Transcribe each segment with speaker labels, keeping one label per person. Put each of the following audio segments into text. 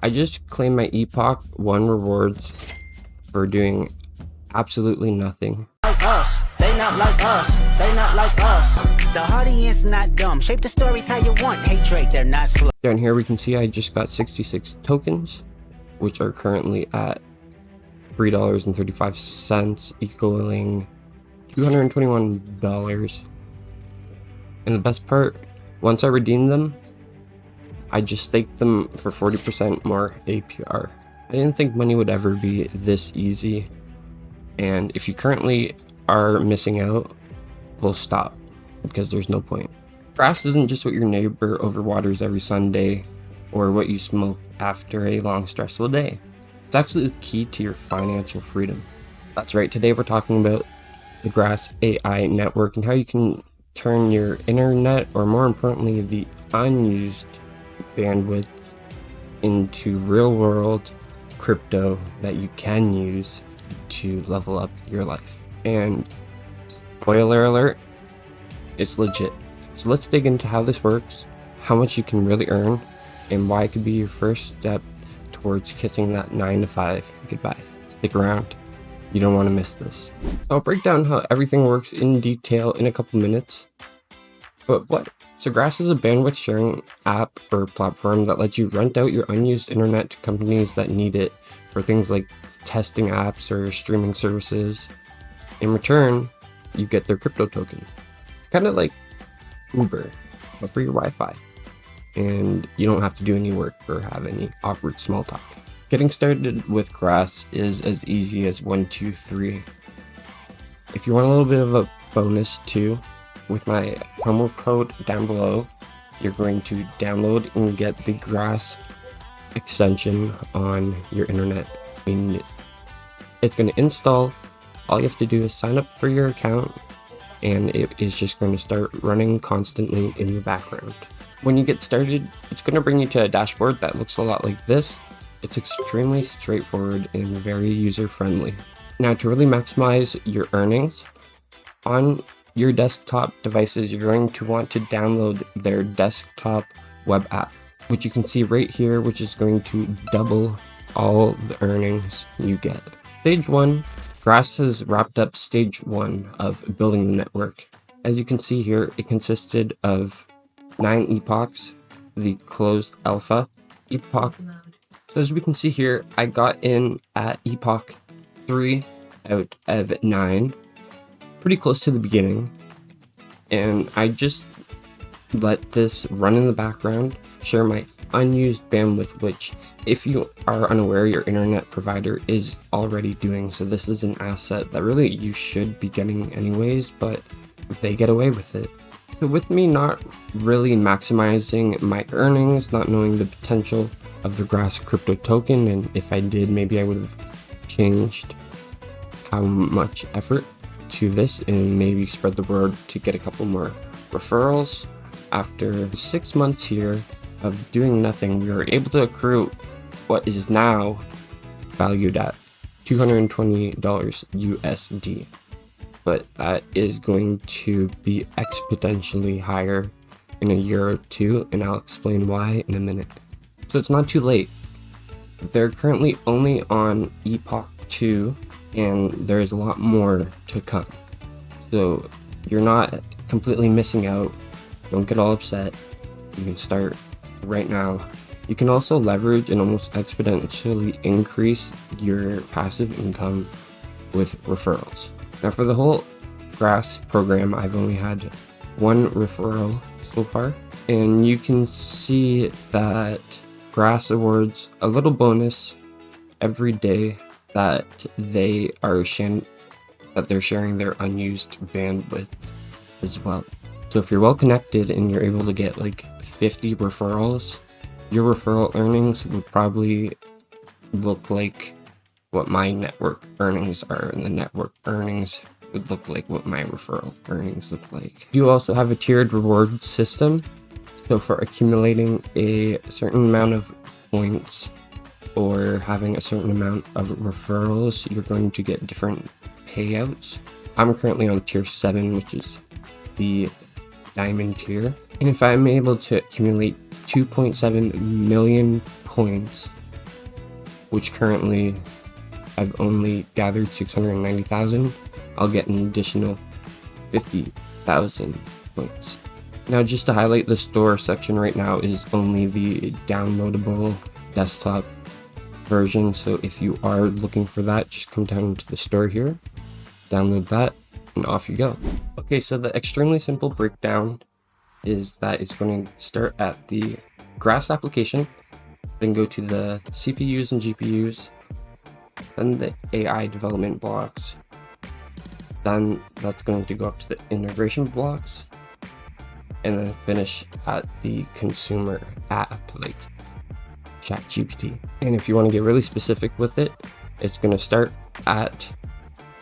Speaker 1: I just claimed my Epoch 1 rewards for doing absolutely nothing.
Speaker 2: Like us, they not like us, they not like us. The audience not dumb, shape the stories how you want. Hey Drake, they're not slow.
Speaker 1: Down here we can see I just got 66 tokens, which are currently at $3.35, equaling $221. And the best part, once I redeem them, I just staked them for 40% more APR. I didn't think money would ever be this easy, and if you currently are missing out, we'll stop, because there's no point. Grass isn't just what your neighbor overwaters every Sunday, or what you smoke after a long stressful day. It's actually the key to your financial freedom. That's right, today we're talking about the Grass AI network and how you can turn your internet, or more importantly, the unused bandwidth, into real world crypto that you can use to level up your life. And spoiler alert, it's legit. So let's dig into how this works, how much you can really earn, and why it could be your first step towards kissing that 9 to 5 goodbye. Stick around, you don't want to miss this. I'll break down how everything works in detail in a couple minutes. But what? So Grass is a bandwidth sharing app or platform that lets you rent out your unused internet to companies that need it for things like testing apps or streaming services. In return, you get their crypto token. Kind of like Uber, but for your Wi-Fi. And you don't have to do any work or have any awkward small talk. Getting started with Grass is as easy as 1, 2, 3. If you want a little bit of a bonus too, with my promo code down below, you're going to download and get the Grass extension on your internet. It's going to install. All you have to do is sign up for your account, and it is just going to start running constantly in the background. When you get started, it's going to bring you to a dashboard that looks a lot like this. It's extremely straightforward and very user-friendly. Now, to really maximize your earnings, on your desktop devices, you're going to want to download their desktop web app, which you can see right here, which is going to double all the earnings you get. Stage 1, Grass has wrapped up stage 1 of building the network. As you can see here, it consisted of 9 epochs, the closed alpha epoch. So as we can see here, I got in at epoch 3 out of 9. Pretty close to the beginning, and I just let this run in the background, share my unused bandwidth, which, if you are unaware, your internet provider is already doing. So this is an asset that really you should be getting anyways, but they get away with it. So with me not really maximizing my earnings, not knowing the potential of the Grass crypto token, and if I did, maybe I would have changed how much effort to this and maybe spread the word to get a couple more referrals. After 6 months here of doing nothing, we were able to accrue what is now valued at $220 USD, but that is going to be exponentially higher in a year or two, and I'll explain why in a minute. So it's not too late. They're currently only on epoch 2, and there's a lot more to come. So you're not completely missing out. Don't get all upset. You can start right now. You can also leverage and almost exponentially increase your passive income with referrals. Now for the whole Grass program, I've only had 1 referral so far, and you can see that Grass awards a little bonus every day that they're sharing their unused bandwidth as well. So if you're well connected and you're able to get like 50 referrals, your referral earnings would probably look like what my network earnings are, and the network earnings would look like what my referral earnings look like. You also have a tiered reward system. So for accumulating a certain amount of points or having a certain amount of referrals, you're going to get different payouts. I'm currently on tier 7, which is the diamond tier. And if I'm able to accumulate 2.7 million points which currently I've only gathered 690,000, I'll get an additional 50,000 points. Now, just to highlight, the store section right now is only the downloadable desktop version, so if you are looking for that, just come down to the store here, download that, and off you go. Okay, so the extremely simple breakdown is that it's going to start at the Grass application, then go to the CPUs and GPUs, then the AI development blocks, then that's going to go up to the integration blocks, and then finish at the consumer app like ChatGPT. And if you want to get really specific with it, it's going to start at,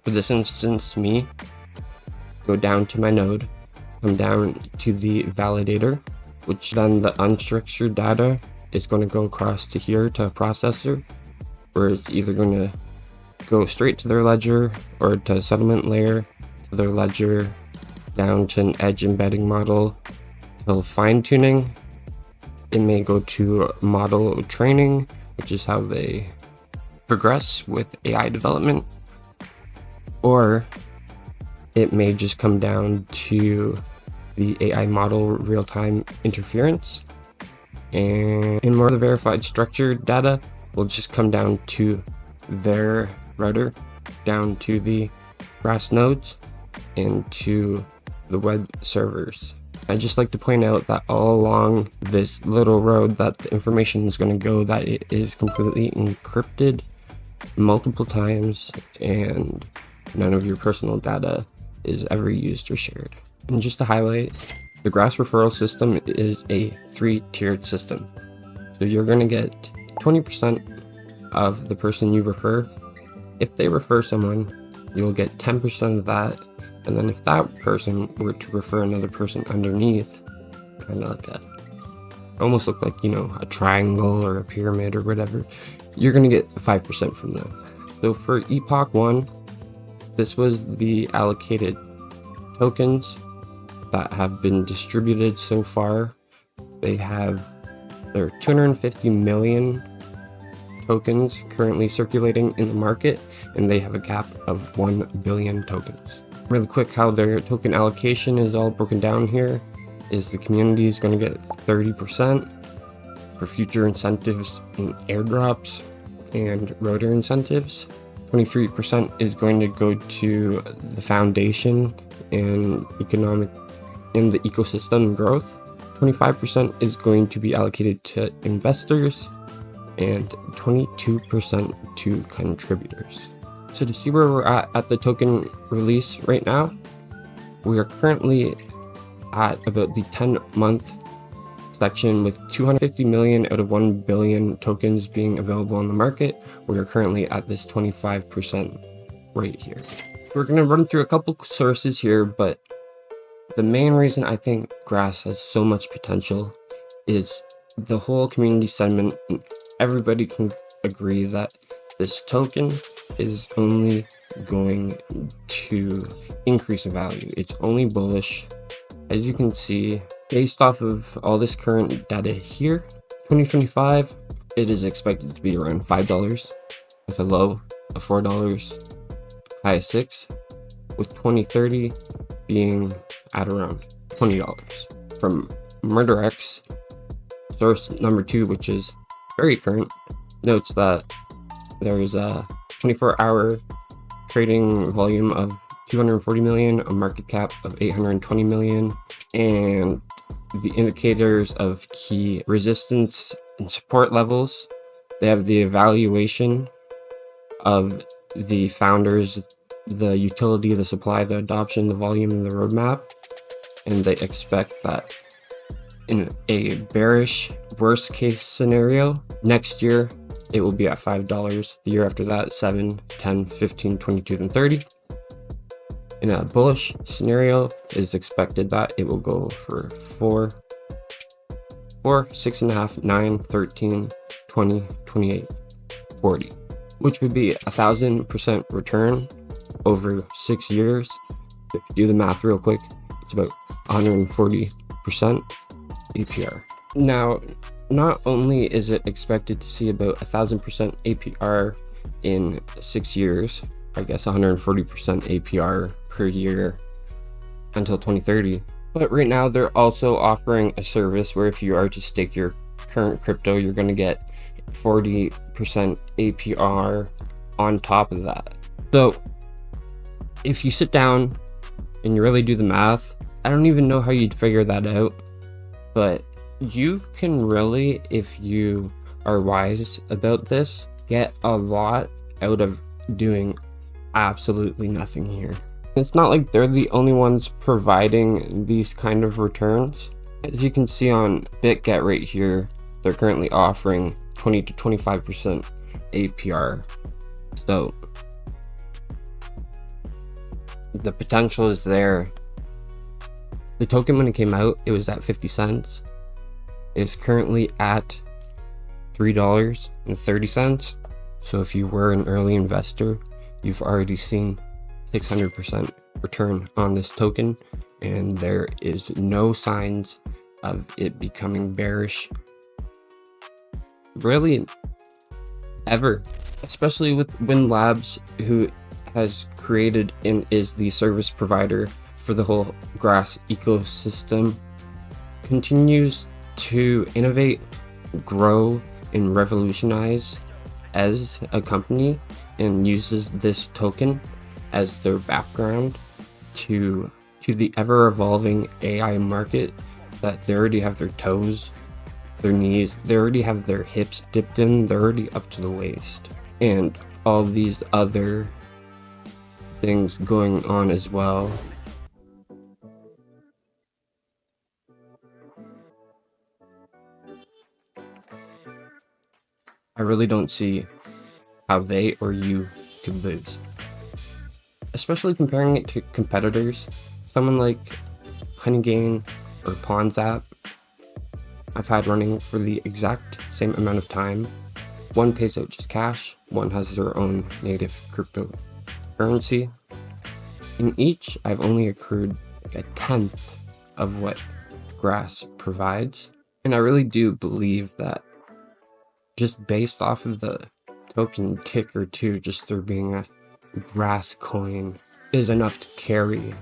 Speaker 1: for this instance, me, go down to my node, come down to the validator, which then the unstructured data is going to go across to here to a processor, where it's either going to go straight to their ledger or to a settlement layer, to their ledger, down to an edge embedding model, till fine tuning. It may go to model training, which is how they progress with AI development, or it may just come down to the AI model real-time interference, and more of the verified structured data will just come down to their router, down to the Grass nodes, and to the web servers. I'd just like to point out that all along this little road that the information is going to go, that it is completely encrypted multiple times, and none of your personal data is ever used or shared. And just to highlight, the Grass referral system is a 3-tiered system. So you're going to get 20% of the person you refer. If they refer someone, you'll get 10% of that. And then if that person were to refer another person underneath, kind of like almost look like, you know, a triangle or a pyramid or whatever, you're going to get 5% from them. So for Epoch 1, this was the allocated tokens that have been distributed so far. There are 250 million tokens currently circulating in the market, and they have a cap of 1 billion tokens. Really quick, how their token allocation is all broken down here is the community is going to get 30% for future incentives in airdrops and rotor incentives. 23% is going to go to the foundation and the ecosystem growth. 25% is going to be allocated to investors, and 22% to contributors. So to see where we're at the token release right now, we are currently at about the 10-month section with 250 million out of 1 billion tokens being available on the market. We are currently at this 25% right here. We're going to run through a couple sources here, but the main reason I think Grass has so much potential is the whole community sentiment. Everybody can agree that this token is only going to increase in value. It's only bullish. As you can see, based off of all this current data here, 2025, it is expected to be around $5 with a low of $4, high of $6, with 2030 being at around $20. From MurderX, source number 2, which is very current, notes that there is a 24-hour trading volume of 240 million, a market cap of 820 million, and the indicators of key resistance and support levels. They have the evaluation of the founders, the utility, the supply, the adoption, the volume, and the roadmap, and they expect that in a bearish worst case scenario, next year it will be at $5, the year after that 7, 10, 15, 22, and 30. In a bullish scenario, it is expected that it will go for 4, 6.5, 9, 13, 20, 28, 40, which would be 1,000% return over 6 years. If you do the math real quick, it's about 140% APR. Now, not only is it expected to see about 1,000% APR in 6 years, I guess 140% APR per year until 2030, but right now they're also offering a service where if you are to stake your current crypto, you're going to get 40% APR on top of that. So if you sit down and you really do the math, I don't even know how you'd figure that out, but you can really, if you are wise about this, get a lot out of doing absolutely nothing here. It's not like they're the only ones providing these kind of returns. As you can see on BitGet right here, they're currently offering 20 to 25% APR. So the potential is there. The token, when it came out, it was at 50 cents. It's currently at $3.30. So if you were an early investor, you've already seen 600% return on this token, and there is no signs of it becoming bearish really ever, especially with Wind Labs, who has created and is the service provider for the whole grass ecosystem, continues to innovate, grow, and revolutionize as a company, and uses this token as their background to the ever-evolving AI market that they already have their toes, their knees, they already have their hips dipped in, they're already up to the waist, and all these other things going on as well. I really don't see how they or you could lose, especially comparing it to competitors. Someone like Honeygain or Pawns.app, I've had running for the exact same amount of time. One pays out just cash, one has their own native cryptocurrency. In each, I've only accrued like a tenth of what Grass provides. And I really do believe that just based off of the token ticker too, just through being a Grass coin, is enough to carry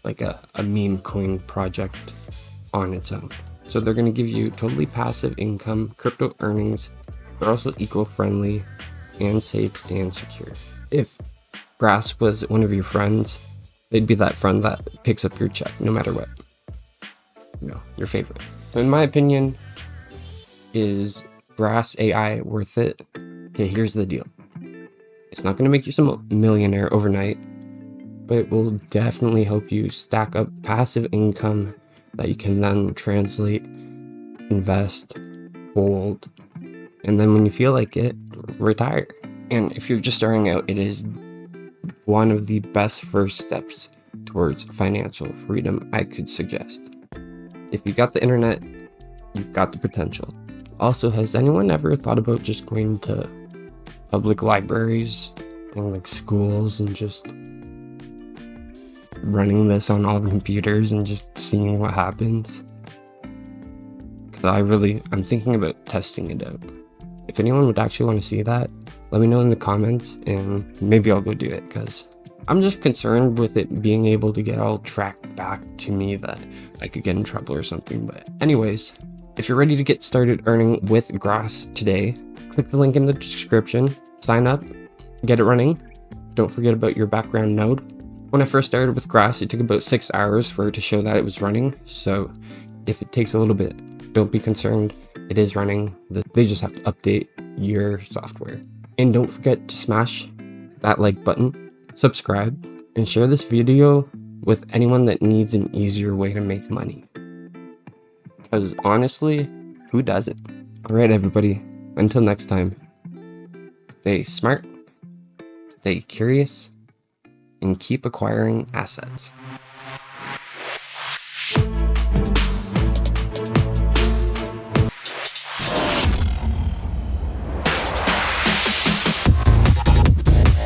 Speaker 1: like a meme coin project on its own. So they're going to give you totally passive income, crypto earnings. They're also eco-friendly and safe and secure. If Grass was one of your friends, they'd be that friend that picks up your check no matter what. You know, your favorite. So in my opinion, is Grass AI worth it? Okay, here's the deal. It's not going to make you some millionaire overnight, but it will definitely help you stack up passive income that you can then translate, invest, hold, and then when you feel like it, retire. And if you're just starting out, it is one of the best first steps towards financial freedom I could suggest. If you got the internet, you've got the potential. Also, has anyone ever thought about just going to public libraries and like schools and just running this on all the computers and just seeing what happens? Because I'm thinking about testing it out. If anyone would actually want to see that, let me know in the comments and maybe I'll go do it, because I'm just concerned with it being able to get all tracked back to me that I could get in trouble or something. But anyways, if you're ready to get started earning with Grass today, click the link in the description, sign up, get it running. Don't forget about your background node. When I first started with Grass, it took about 6 hours for it to show that it was running. So if it takes a little bit, don't be concerned. It is running. They just have to update your software. And don't forget to smash that like button, subscribe, and share this video with anyone that needs an easier way to make money. Because honestly, who doesn't? Alright everybody, until next time, stay smart, stay curious, and keep acquiring assets.